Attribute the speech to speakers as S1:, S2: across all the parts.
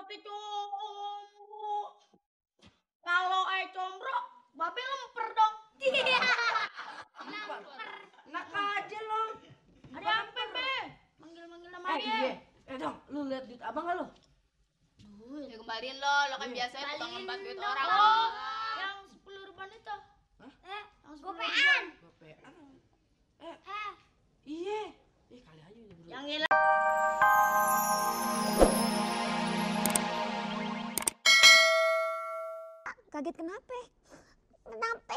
S1: tapi cowok. Kalau combro, babe lemper dong.
S2: Lemper. Enak aja lo.
S1: Ada apa, Be? Manggil-manggil nama dia.
S2: Iya. Dong, lu lihat duit abang gak lo?
S3: Ya kembaliin lo kan biasanya tukang ngembat duit orang.
S1: Oh, yang 10 ribuan itu.
S2: Hah?
S1: Yang 10
S3: Gopean.
S1: ribuan.
S2: Gopean. Iya. Kali aja udah berdua.
S1: Yang hilang.
S4: Kaget kenapa? Kenapa?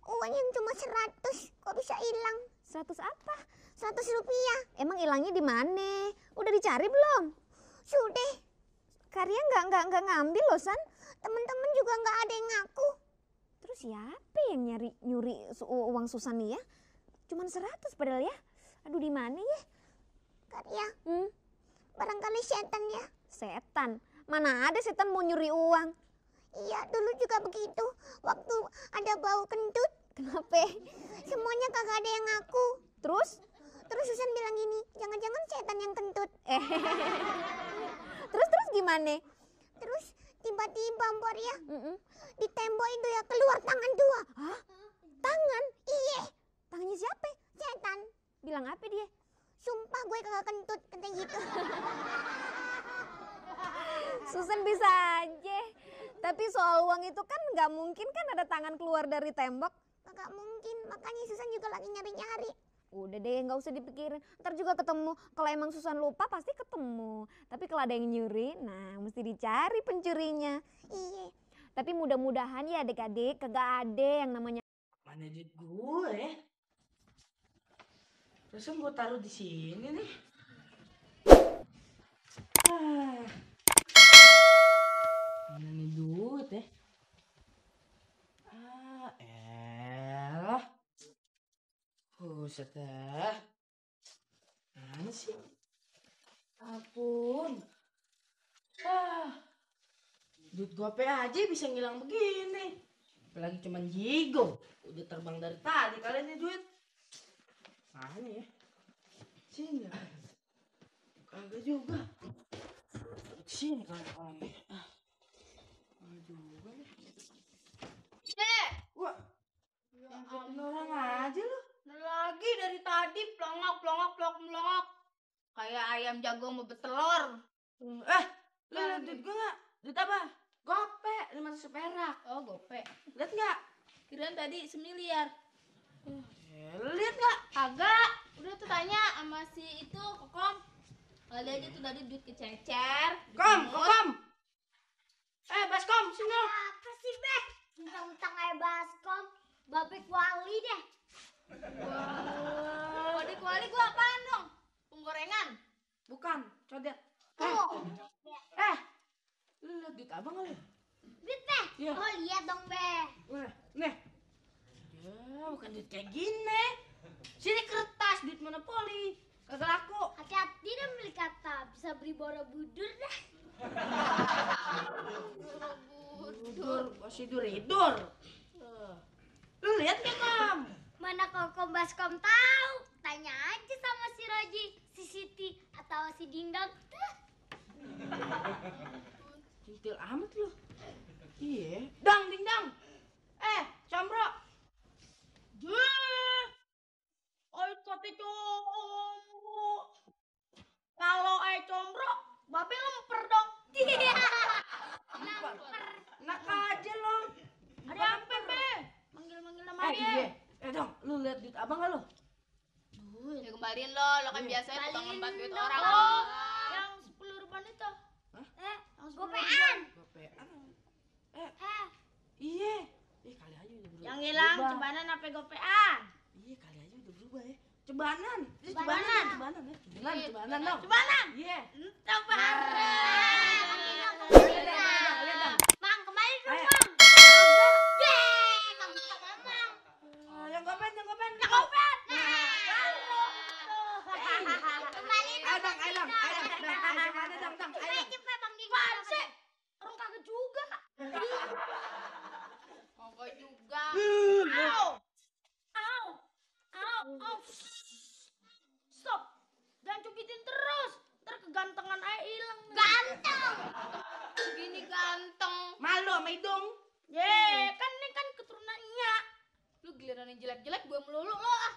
S4: Uang yang cuma 100 kok bisa hilang? 100 apa? 100 rupiah. Emang hilangnya di mana? Udah dicari belum? Sudah. Karya nggak ngambil loh, San. Temen-temen juga nggak ada yang ngaku. Terus siapa yang nyuri uang Susan nih ya? Cuman 100 padahal ya. Aduh, di mana ya? Karya. Barangkali setan ya. Setan? Mana ada setan mau nyuri uang? Iya, dulu juga begitu. Waktu ada bau kentut. Kenapa? Semuanya kagak ada yang ngaku. Terus Susan bilang gini, jangan-jangan setan yang kentut. Terus gimana? Terus tiba-tiba Mbak ya, di tembok itu ya keluar tangan 2. Hah? Tangan? Iya. Tangannya siapa? Setan. Bilang apa dia? Sumpah gue kagak kentut, kata gitu. Susan bisa aja. Tapi soal uang itu kan nggak mungkin kan ada tangan keluar dari tembok. Nggak mungkin, makanya Susan juga lagi nyari-nyari. Udah deh, nggak usah dipikirin. Ntar juga ketemu. Kalau emang Susan lupa pasti ketemu. Tapi kalau ada yang nyuri, nah mesti dicari pencurinya. Iya. Tapi mudah-mudahan ya adik-adik kagak ada yang namanya.
S2: Mana duit gue? Terus gue taruh di sini nih. Mana nih duit ya? Elah. Buset dah. Mana sih? Ampun. Duit gope aja bisa ngilang begini. Apalagi cuman jigo. Udah terbang dari tadi kalian nih duit. Mana ya? Sini nggak? Kagak juga. Sini kawan-kawan. Mana juga nih? Wah. Ngikutin orang aja lu.
S1: Lagi dari tadi plongok. Kayak ayam jago mau bertelur.
S2: Lu liat duit gue nggak? Duit apa? Gope 500 perak.
S3: Oh, gope.
S2: Lihat nggak?
S3: Kirain tadi 1 miliar.
S2: Lu lihat nggak?
S3: Kagak. Udah tuh tanya sama si itu Kokom. Kali aja tuh tadi duit kececer.
S2: Kom. Baskom, sini lo.
S4: Apa sih, Be? Mentang-mentang kayak baskom. Babe kuali deh.
S3: Waduh, kuali gua apaan dong? Penggorengan.
S2: Bukan, codet. Lu lihat duit abang nggak lu?
S4: Duit, Be?
S2: Iya.
S4: Oh, lihat dong, Be.
S2: Nih. Ya, bukan duit kayak gini. Sini kertas, duit monopoli. Kagak laku.
S4: Hati-hati deh beli kata. Bisa beli Borobudur dah.
S2: Tidur. Lu lihat nggak, Kom?
S4: Mana Kokom baskom tahu? Tanya aja sama si Roji, si Siti, atau si Dingdang.
S2: Cintil amat lu. Iya. Dang. Combro.
S1: Tapi cowok. Kalau combro, babe lemper dong.
S2: Lemper. Enak aja lo.
S1: Ada apa, Be? Manggil-manggil nama dia.
S2: Iya. Dong, lu lihat duit abang gak lo?
S3: Ya kembaliin lo kan biasanya tukang ngembat duit orang.
S1: Yang 10 ribuan itu.
S2: Hah?
S1: Yang 10
S4: Gopean.
S1: ribuan.
S2: Gopean. Iya. Kali aja udah berubah.
S1: Yang hilang cebanan apa gopean?
S2: Iya, kali aja udah berubah ya. Cebanan.
S1: Cebanan.
S2: Cebanan dong.
S1: Cebanan.
S2: Iya.
S1: Entah bareng.
S2: Lihat dong.
S4: Mang, kembali dong,
S2: Ayo.
S4: Mang. Yeay, kamu sama Mang.
S2: Yang gopen.
S4: Kembali
S2: Ayo dong.
S4: cepet, Bang Dingdang.
S1: Apaan sih? Orang kagak juga.
S3: Kagak juga.
S1: Au. Stop. Jangan cubitin terus. Ntar kegantengan aja hilang.
S3: Ganteng. Gini ganteng.
S2: Malu sama hidung.
S1: Kan ini kan keturunannya.
S3: Lu giliran yang jelek-jelek gue melulu lo ah.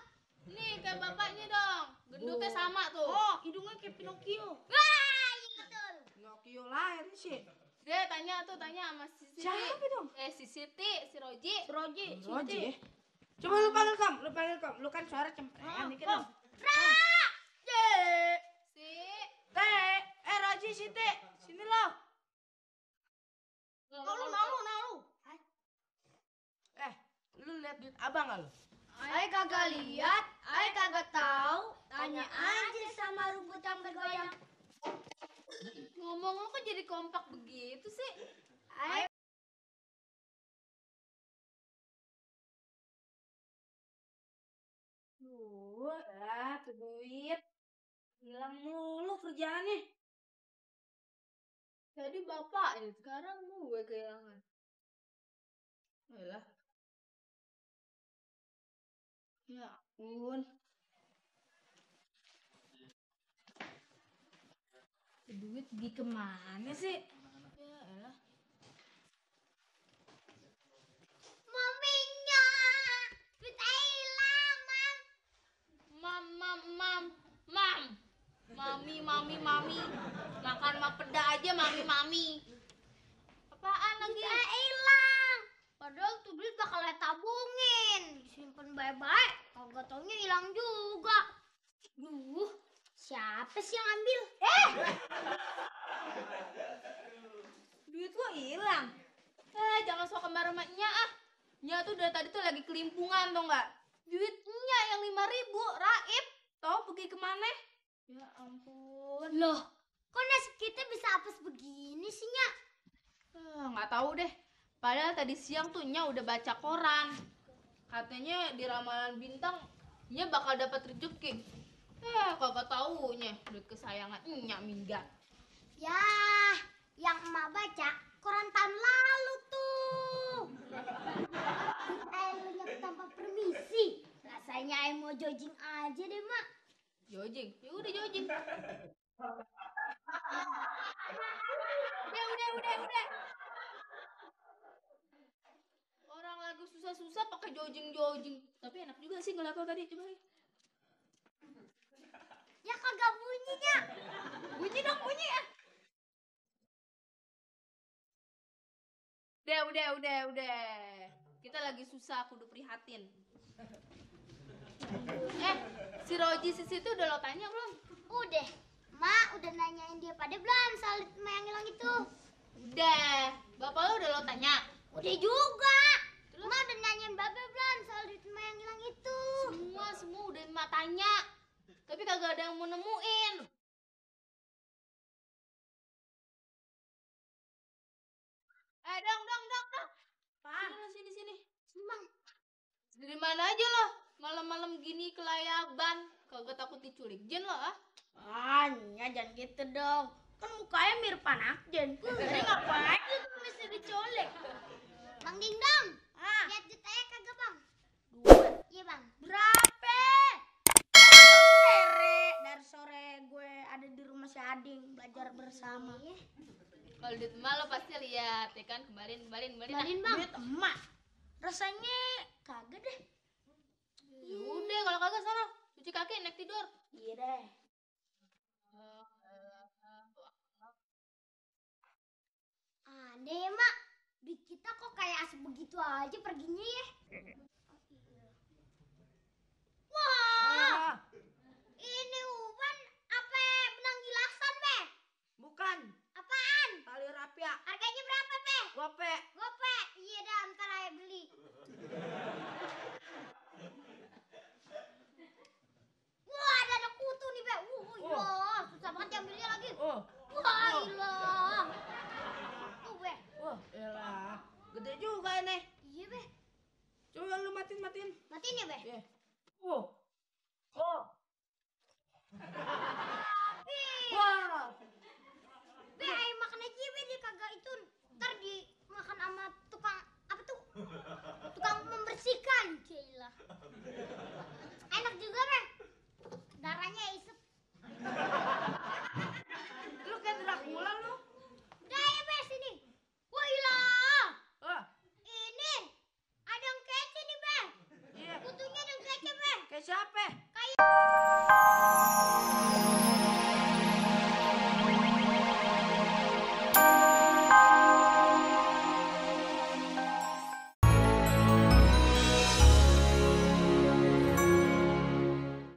S3: Nih kayak bapaknya dong. Gendutnya sama tuh.
S1: Oh, hidungnya kayak Pinocchio.
S3: Wah, iya betul.
S2: Pinocchio lahir sih.
S3: Dia tanya sama si Siti.
S2: Siapa dong?
S3: Si Siti, si Roji.
S1: Roji,
S2: Roji. Coba lu panggil Kom, lu kan suara cempreng dikit dong.
S3: Si
S2: Roji, Siti, sini lo.
S1: Nalu.
S2: Lu lihat duit abang gak lu?
S1: Ay kagak lihat, ay kagak tahu. Tanya aja sama rumput yang bergoyang.
S3: ngomong lo kok jadi kompak begitu sih?
S1: Ay
S2: Tuh duit. Hilang mulu kerjaannya.
S3: Jadi bapaknya sekarang gue kehilangan.
S2: Alah.
S1: ya ampun.
S3: Duit pergi kemana sih?
S2: Ya elah.
S4: Maminya, duit hilang, Mam.
S3: Mami. Makan mah peda aja mami. Apaan lagi?
S4: Duit hilang. Padahal tuh duit bakal tabungin, simpen baik-baik. Kagak taunya hilang juga. Duh, siapa sih yang ambil?
S3: Duit gua hilang. Jangan sok kembar sama Nya ah. Nya tuh dari tadi tuh lagi kelimpungan tuh nggak? Duitnya yang 5.000 raib. Tahu pergi kemana? Ya ampun.
S4: Loh, kok nasib kita bisa apes begini sih, Nya?
S3: Nggak tahu deh. Padahal tadi siang tuh Nya udah baca koran. Katanya di ramalan bintang Nya bakal dapat rezeki. Kagak taunya duit kesayangan Nya minggat.
S4: Ya, yang emak baca koran tahun lalu tuh. Lu nyak tanpa permisi. Rasanya ay mau jogging aja deh, Mak.
S3: Jojing, ya udah jojing. Udah. Orang lagi susah-susah pakai jojing. Tapi enak juga sih ngeliat lo tadi, coba lihat.
S4: Ya kagak bunyinya.
S3: Bunyi dong, bunyi ya. Udah. Kita lagi susah, kudu prihatin. Si Roji si situ udah lo tanya belum?
S4: Udah. Mak udah nanyain dia pada belum soal emak yang hilang itu?
S3: Udah. Bapak lo udah lo tanya?
S4: Udah juga. Mak udah nanyain babe belum soal emak yang hilang itu?
S3: Semua udah emak tanya. Tapi kagak ada yang mau nemuin. Dong. Sini.
S4: Emang
S3: Dari mana aja lo? Malam-malam gini kelayaban. Kagak takut diculik jin lo ah?
S1: Nya jangan gitu dong. Kan mukanya mirip anak Jen. Jadi ngapain itu mesti dicolek?
S4: Bang Dingdong.
S1: Ah,
S4: Lihat duit aja kagak, Bang?
S1: duit.
S4: Iya, Bang.
S1: Berapa? Dari sore gue ada di rumah si Ading belajar bersama.
S4: Iya.
S3: Kalau di emak lo pasti lihat ya kan, kembalin.
S4: Kembaliin, Bang.
S1: Duit emak. Rasanya kagak deh.
S3: Udah kalau kagak sana cuci kaki naik tidur.
S1: Iya deh.
S4: Aneh ya, Mak. Duit kita kok kayak asap begitu aja perginya ya. Wah, ini Uban apa benang gilasan, Be?
S2: Bukan.
S4: Apaan?
S2: Tali rapia.
S4: Harganya berapa, Be?
S2: Gope.
S4: Gope. Iya dah, ntar aja beli. Wah, ada kutu nih, Be. Iya, susah banget diambilnya lagi.
S2: Oh.
S4: Wah, ilah. Tuh, Be.
S2: Wah, elah. Gede juga ini.
S4: Iya, Be.
S2: Coba lu Ada apa?